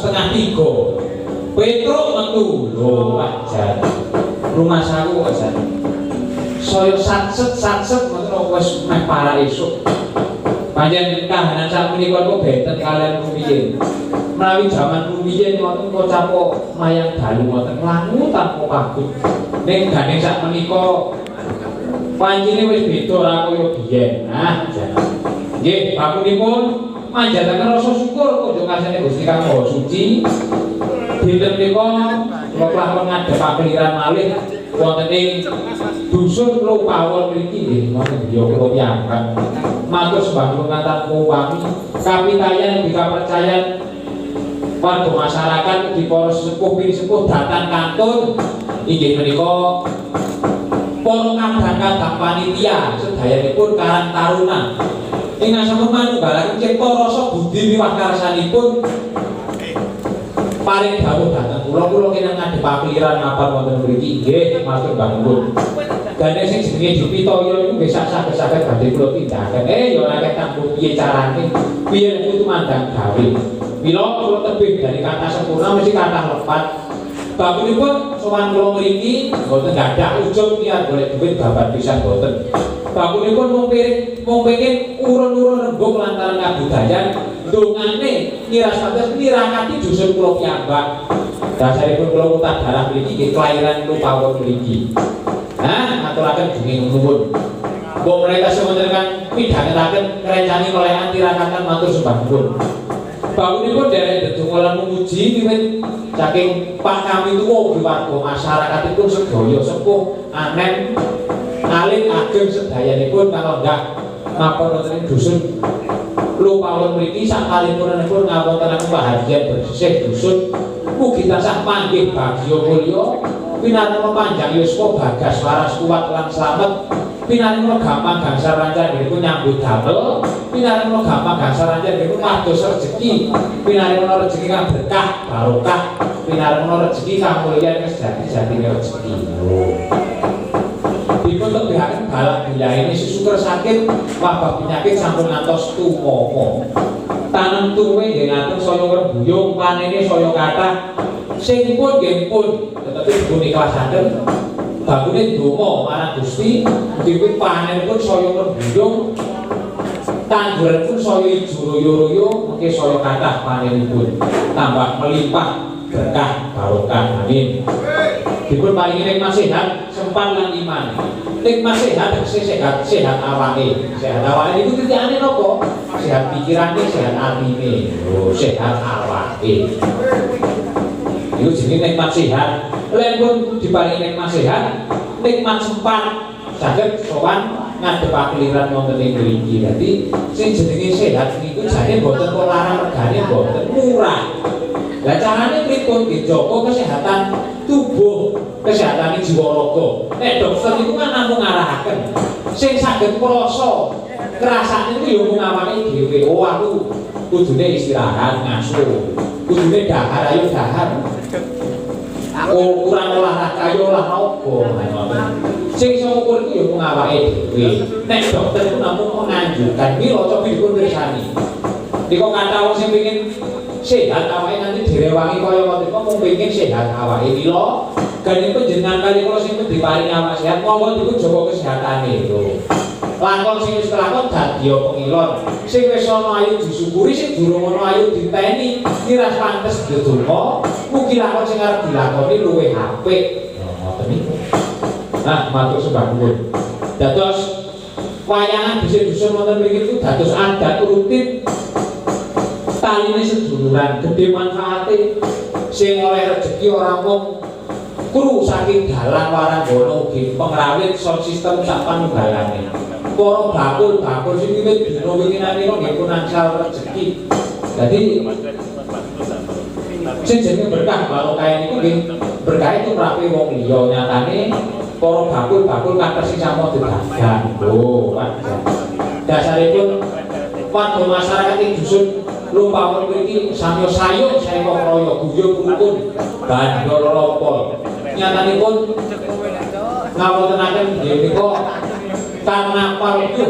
2:30 Petruk metu lho wajan rumah saku wajan saya satset ngoten wis meh para esuk panjen kahanan sak menika kok benten kalian rumiyin menawi jaman rumiyin wonten kocap mayang dalu wonten langu tanpa pagud ning gandeng sak menika pancine wis beda ora kaya biyen nah nggih bakunipun manjataken rasa syukur kangge kasane Gusti Kang Maha Suci dinten menika kula kelakon ngadhep keliran malih wonten ing dusun Lopawon mriki nggih wonten griya kula piyambak matur sembah lumantar upami kapitayan dikapercayan warga masyarakat di para sepuh sepuh datang kantun inggih menika para kadang-kadang panitia sedayanipun Karang Taruna ingkang sampun manunggalaken cipta rasa budi miwah karsanipun paring dawuh dhateng kula kena ngadhep pakliran mapan wonten mriki nggih matur bangun dene sing jenenge Dipitoyo iku nggih sak-saged badhe kula tindakaken ya ora kanggo piye carane piye kudu mandang gawe mila kula tebih dari kata sempurna mesti kata lepat bakunipun sowan kula mriki mboten gadah ujug niat golek duit babat pisan mboten bakunipun mung pengin urun-urun rembug lantaran kabudayan dongane nirasaken nirakati dusun kula piyambak dasaripun kula utah darah mriki nggih kelahiran Lopawon mriki nah aturaken dugi nuwun mbok mereka sementerkan midhangetaken rencani melehan tirakatan matur sembah nuwun bangunipun derek dedonga memuji wiwit saking Pak kami tuwa warga masyarakatipun sedaya sepuh anen alit ageng sedayanipun kalonggah mapan wonten dusun Lopawon mriki sakalipun ngawontenaken bahagian bersisih dusun mugi tansah panggih bagya mulya pinarima panjang yuswa bagas waras kuat lan slamet pinarima gampang gangsal lancar dipun nyambut damel pinarima gampang gangsal lancar dipun mados rejeki pinarima rejeki kang berkah barokah pinarima rejeki kang mulya sejati-jatine rejeki dipun tebihaken balak bilaine susuker sakit wabah penyakit sampun ngantos tumama tanem tuwe nggih ngaten saya ngrembuyung panene saya kathah sing pun nggih pun tetapi dipun ikhlasaken bakune ndonga marang Gusti dipun panenipun saya ngrembuyung tangguranipun saya ijo royo-royo mengke saya kathah panenipun tambah melimpah berkah barokah amin dipun paringi nikmat sehat sempat lan iman nikmat sehat sehat awake niku titihane napa sehat pikirane sehat atine sehat awake iku jenenge nikmat sehat lan pun diparingi nikmat sehat nikmat sempat saged sowan ngadhep pakliran wonten ing mriki dadi sing jenenge sehat niku jane mboten kok larang regane mboten murah lah carane pripun dijogo kesehatan tubuh kesehatan jiwa raga nek dokter niku kan namung ngarahaken sing saged krasa kerasane niku ya mung awake dhewe oh aku kudune istirahat ngaso kudune dahar ayo dahar kurang olahraga ayo olahraga sing iso ngukur iku ya mung awake dhewe nek dokter niku namung menganjurkan mila coba dipun pirsani nika kata wong sing pengin sehat awake nanti direwangi kaya ngoten kok mung pengin sehat awake mila gane panjenengan kali kula sing diparingi awak sehat monggo dipun jaga kesehatane lho lakon sing wis kelakon dadi pengilon sing wis ana ayu disyukuri sing durung ana ayu diteni kira pantes ndedonga mugi lakon sing arep dilakoni luwih apik ngoten niku nah matur sembah nuwun dados wayangan dhisik dusun wonten mriki niku dados adat rutin taline seduluran gede manfaate sing oleh rezeki ora mung kru saking dalang waranggana ugi pengrawit sound system sak panunggalane para bakul sing wiwit dina winginane nggih pun angsal rezeki dadi sing jenenge berkah barokah niku nggih berkah itu rapi wong liya nyatane para bakul kathah sing sampun didagang lho dasaripun warga masyarakat ing dusun Lopawon mriki samya sayung saewa raya guyub rukun bandol lopol nyatanipun ngawontenaken nggih menika karnaval itu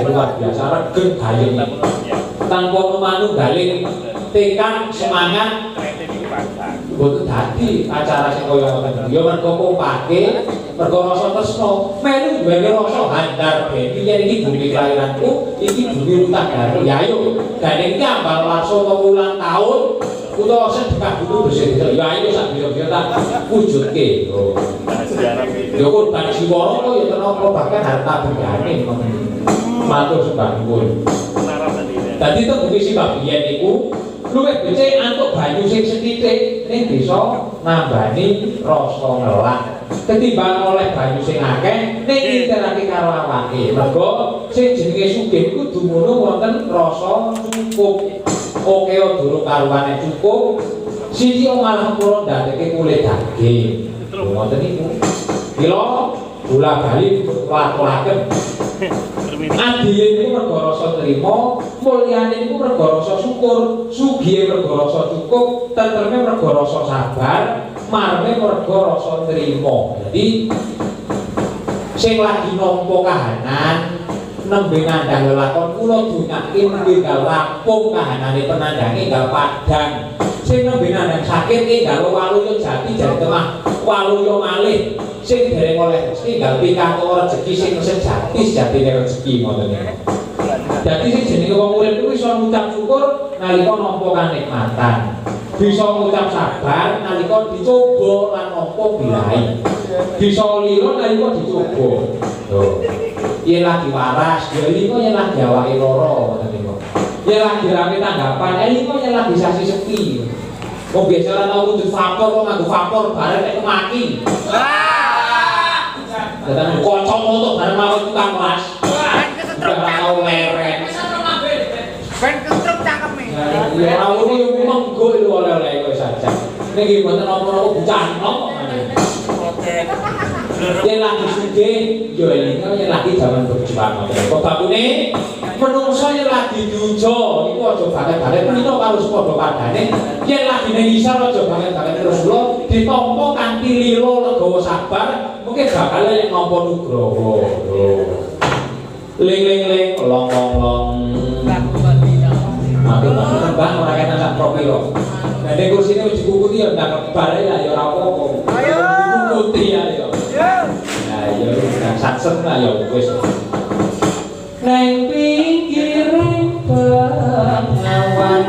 luar biasa regen gayeng tanpa manunggaling tekad semangat mboten dadi acara sing kaya ngoten. Ya mergo kompake, mergo rasa tresna, melu duweni rasa handar ben yen iki bumi kelahiranku, iki bumi utanggarku. Ya ayo, gane iki ambal warsa ulang tahun utawa sedekah butuh bersih. Ya ayo sak bisa-bisa tak wujudke. Ya kurban jiwa kok ya tenapa bahkan harta bendane ngoten. Matur sembah nuwun. Dadi itu bukti sibak biyen niku luwih becik antuk banyu sing sethithik ning bisa nambani rasa ngelak ketimbang oleh banyu sing akeh ning nginterake karo awake. Mergo sing jenenge sugih iku dumunung wonten rasa cukup. Oke durung karuane cukup, siji malah pura ndadekke kulit daging. Ngoten niku. Mila bola-bali lakon-lakon adiye niku mergo rasa trima, mulyane niku mergo rasa syukur, sugihe mergo rasa cukup, tentreme mergo rasa sabar, marme mergo rasa trima. Jadi sing lagi nampa kahanan nembe nandhang lelakon kula dungake nembe gak rampung kahanane penandhange gak padhang. Sing nembe nandhang sakit enggal waluya jati jare temah waluya malih. Sing dereng oleh rezeki gak pikantuk rezeki sing sejati sejatine rezeki ngoten niku. Dadi sing jenenge wong urip kuwi iso ngucap syukur nalika nampa kanikmatan. Bisa ngucap sabar nalika dicoba lan nampa bilahi. Bisa lira nalika dicoba. Lho. Yen lagi waras, ya iki kok yen lagi awake lara ngoten niku. Yen lagi rame tanggapan, iki kok yen lagi sasi sepi. Kok biasa ora tau wujud vapor kok nganggo vapor bareng nek kemaki. Datang kocok motor bareng mawon tukang kelas. Ora tau leren. Ben kestruk cangkeme. Ya ora ngono yo menggo lho oleh-oleh kok saja. Niki mboten napa-napa bucano kok. Yen lagi sugih, yo iki yen lagi jaman berjuang. Kok bakune menungso yen lagi diujo iku aja banget-banget menika karo padha padane. Yen lagi ning isor aja banget-banget terus kula ditampa kanthi lila legawa sabar, mungkin bakal yen nampa nugraha. Ling long. Matur nuwun Bang, ora kena sak profil. Nah nek kursine wis dikukuti ya ndak kebar ya ora apa-apa. Ayo. Dikukuti ya yo. Nah, ya udah saksen lah ya wis. Neng pikiring pengawan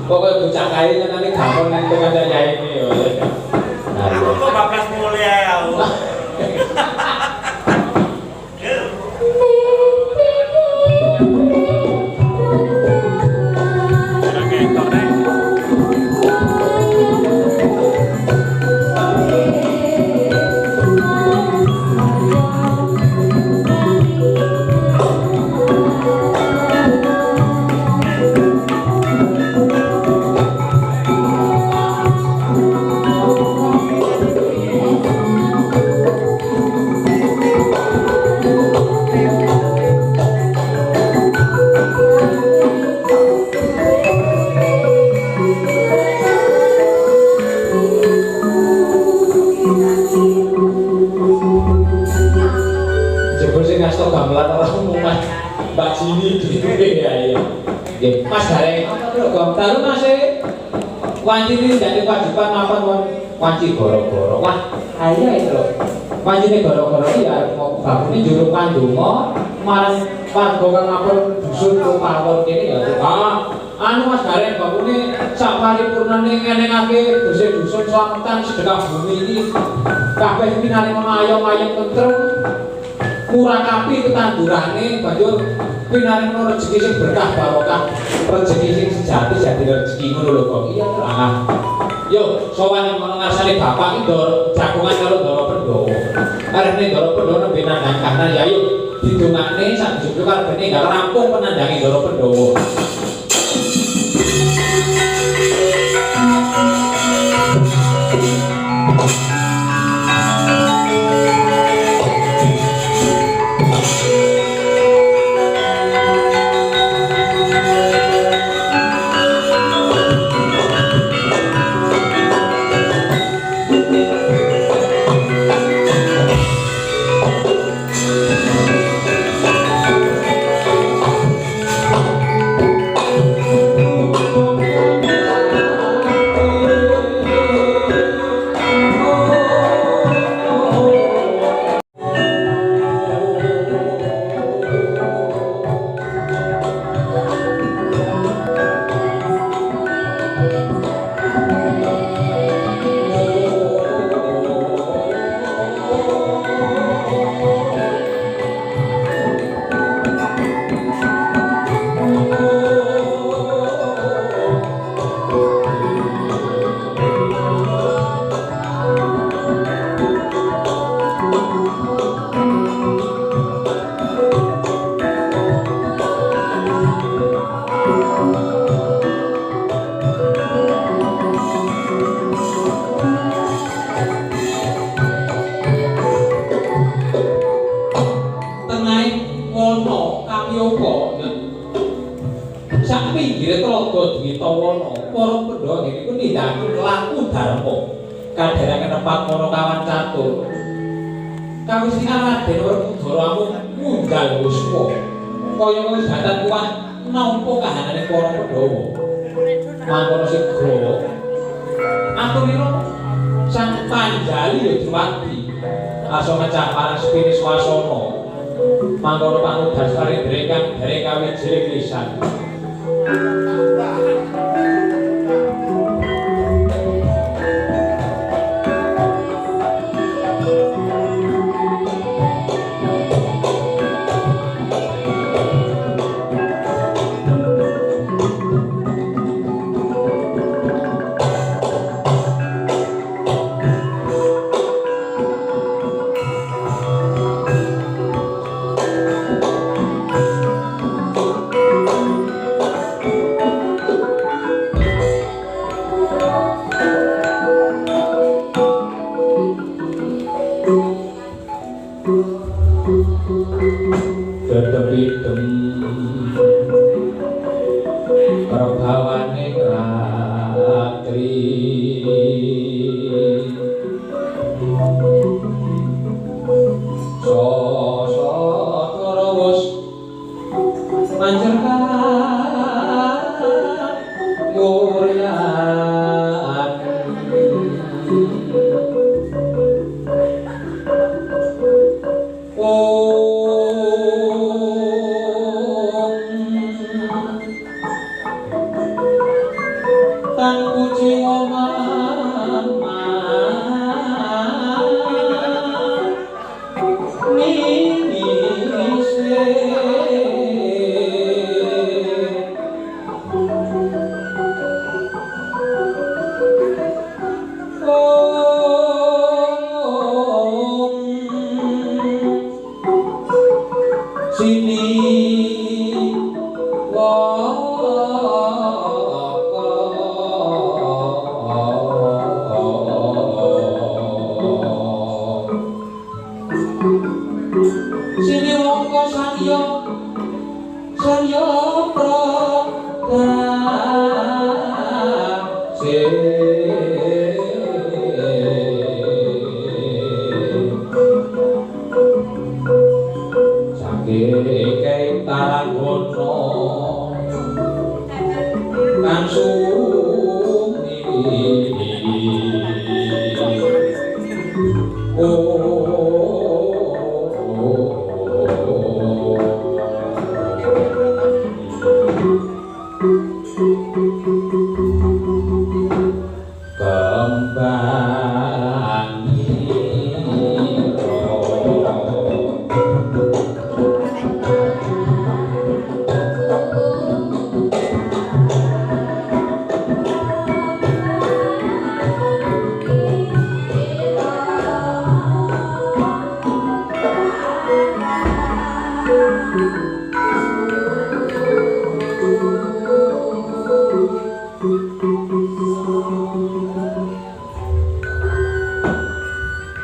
pokoknya bocah kaya nanti gampang nanti ada jahit ini ya. Aku kok bablas mulia ya. Nggih, Mas Gareng, dalu Mas wanci ini dari kewajiban maupun wanci goro-goro. Wah, ayo itu loh. Wanci ini goro-goro ya mau bakune juruk pandonga marang warga kang ngapun dusun pawon kene ya. Anu Mas Gareng bakune sak paripurnane ngenengake dusun slametan sedekah bumi iki kabeh pinane ayom-ayom tentrem murah kapi ketandurane banjur pinane rezeki sing berkah barokah rezeki sing sejati jadi rezeki ngono lho kok iya lah yo sowan ngono ngasane bapak iki ndoro jagongan karo Ndara Pandhawa arene Ndara Pandhawa nembe nandhang kanan ya yo didongakne sak jupuk karebene gak rampung penandhange Ndara Pandhawa. Mangkono pangudar sari drekan dari kawit cilik lisan.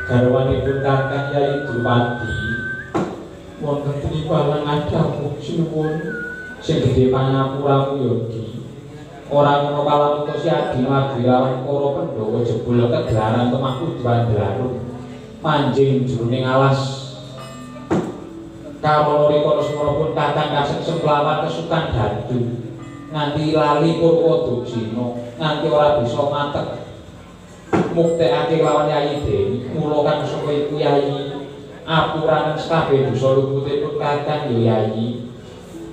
Garwanipun Kakang Yai Drupadi wonten tripalang adhamu sinuwun sing gedhe pangapura yogi ora ngono kalamun si adi lagi lawan para Pandhawa jebul kegelaran kemaku Dwandalaru manjing jroning alas kamono rikala semanapun Kakang kasengsem lawan kesukan dadu nganti lali Purwodoksina nganti ora bisa matek muktekake lawan Yai Dewi mula kang sapa iku Yai apuranen sakabeh dosa lumutipun Kakang ya Yai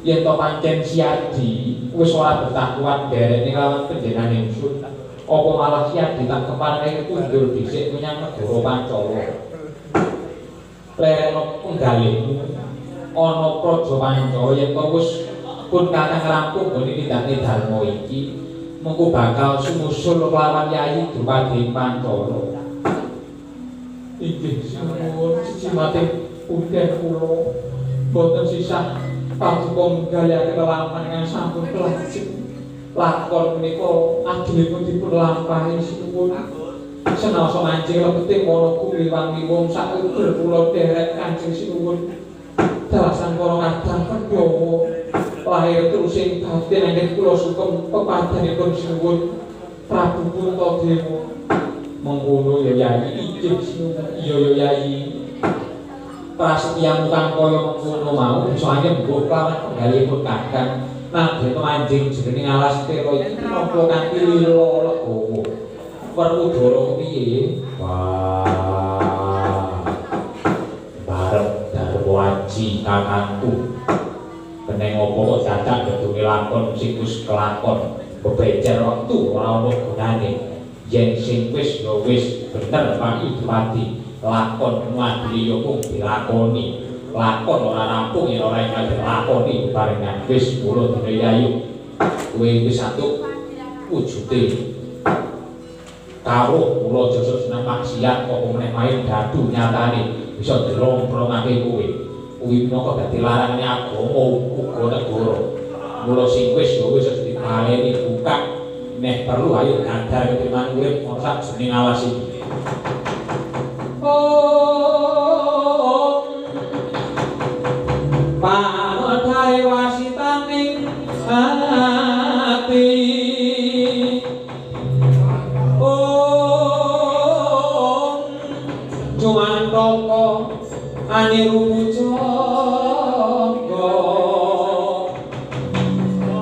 yen to pancen si Adi wis ora betah kuat derene lawan panjenengan ingsun apa malah si Adi tak keparenge kundur dhisik menyang negara Pancala lereno penggalihmu ana praja Pancala yen to wis pun Kakang rampung gone nindakne dalma iki mengko bakal sumusul lawan Yai Drupadi Pancala. Inggih sinuwun cicimate punten kula boten sisah paduka nggalihaken lelampahan ingkang sampun kelajeng lakon menika ajengipun dipun lampahi sinuwun senaosa mancing lebeting ana kuliwang-liwung sak kula derek Kanjeng sinuwun dalasan para kadang Pandhawa lahir terus ing batin anggen kula sukem pepadanipun sinuwun Prabu Puntadewa mengkono ya Yai inggih sinuwun iya ya Yai prasetyamu kang kaya mengkono mau soalnya mbok lawan penggalihipun Kakang nadya manjing jroning alas tera iki napa kanthi lila legawa Werkudara piye wah bareng Darwaji kakangku keneng apa kok dadak gedunge lakon sing wis kelakon bebecer wektu ora ono gunane yen sing wis ya wis bener Pak Drupadi lakon mwadhi ya kok dilakoni lakon ora rampung yen ora ingkang dilakoni barengan wis kula dene Yayu kowe wis atuk wujude karo kula jasa seneng maksiat apa meneh main dadu nyatane bisa dilomprongake kowe kuwi minangka dadi larangane agama uga negara mula sing wis ya wis dibaleni buka nek perlu ayo dadar ketiman urip ana sak jeneng alas iki panodhae wasitaning ati cuman roko aniru joko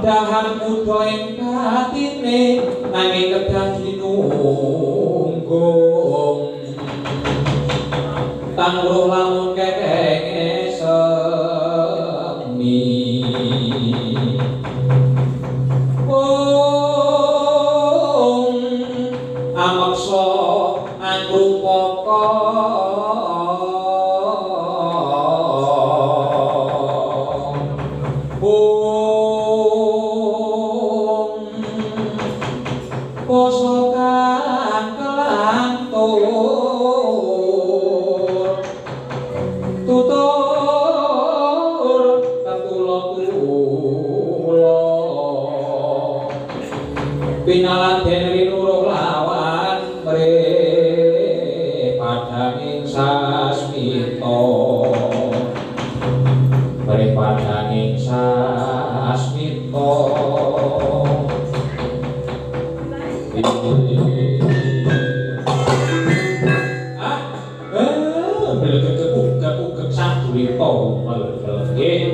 dahan muda ing batine nanging kedah dinunggung tangruh lamun kekenge semi amaksa angrupaka posokan kelantur tutur ketula-tula pinaladhen rinuruh lawan mripadanging sasmita mripadanging sasmita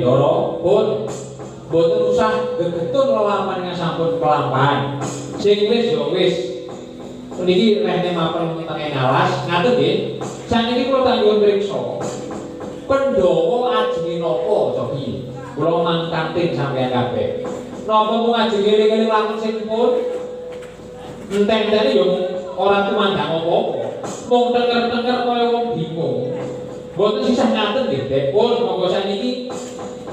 Ndara pun Mboten usah gegetun lelampahan yang sampun kelampahan. Sing wis ya wis. Niki rene mapan teng ngalas, ngaten nggih. Saniki kula tanggung mriksa. Pandhawa ajenge napa cobi? Kula mangkanting sampeyan kabeh. Napa mung ajenge eling-eling lamun sing pun? Enteng-entene ya ora tumandang apa-apa. Mung tenger-tenger kaya wong bingung. Mboten sisah ngaten nggih, Depun. Monggo saniki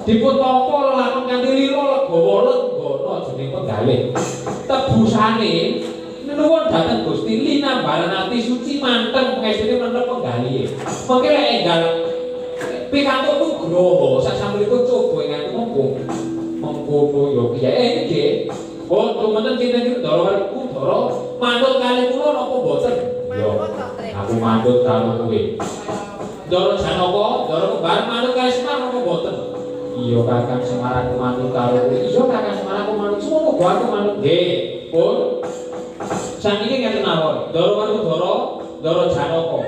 dipun tampa lakon kanthi lila legawa lenggana jeneng penggalih. Tebusane nuwun dhateng Gusti linambaranati suci manteng pengestune menep penggalih. Mengke lek enggal pikantuk nugraha sasampunipun coba ingkang mumpung mengkono ya kiye nggih. Oh, temen kinten Ndara Kudara manut kali kula napa mboten? Ya. Aku manut karo kowe. Ndara Janaka, Ndara Kembar manut kali Semar napa mboten? Iya Kakang Semar aku manut karo kowe. Iya Kakang Semar aku manut semua kok aku manut. Nggih, pun. Saniki ngeten mawon. Ndara Kudara, Ndara Janaka.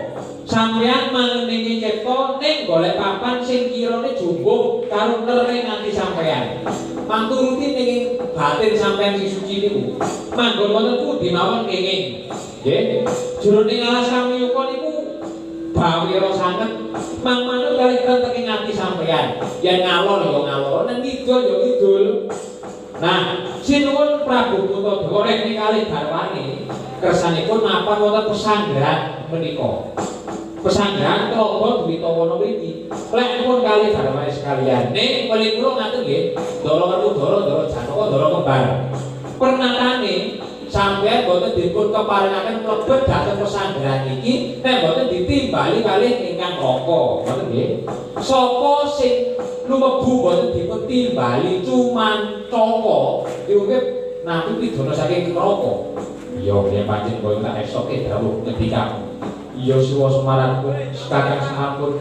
Sampeyan mangeningi cipta ning golek papan sing kirane jumbung karo nere nganti sampeyan. Manturuti ning batin sampeyan sing suci niku. Manggon wonten pundi mawon kenging. Nggih. Jroning alas kamiyuka niku bawira sanget mang manut kali teking ati sampeyan. Yen ngalor ya ngalor, nek ngidul ya ngidul. Nah, sinuwun Prabu Puntadewa nek kali garwane kersanipun mapan wonten pesanggrahan menika. Pesanggrahan Tlaga Dwitawana mriki. Lek pun kali garwane sekalian. Ning kali kula ngaten nggih, Ndara Kudara, Ndara Janaka, Ndara Kembar. Pernatane sampeyan boten dipun keparingaken mlebet dhateng pesanggrahan iki nek boten ditimbali kalih ingkang raka. Ngoten nggih. Sapa sing lumebu boten dipun timbali cumantaka diurip nampi pidana saking neraka. Iya yen pancen kowe tak esoke dawuh ngendika. Iya Siwa Semar Kakang Semar pun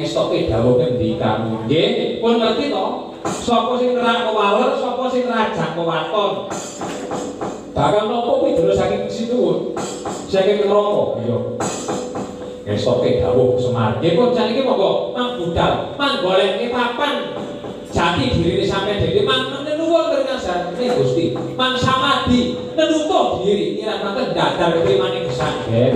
ngestoke dawuh ngendika. Nggih, pun ngerti to? Sapa sing nerak kewaler, sapa sing rajang kewaton. Bakal napa pidana saking sinuwun saking neraka. Iya. Ngestoke dawuh Semar. Nggih pun saniki monggo mang budal, mang goleke papan jati dirine sampeyan dhewe mang nuwun keringasan Gusti. Mang samadhi nenutuh diri ira mboten dadar dhewe maning gesanggen.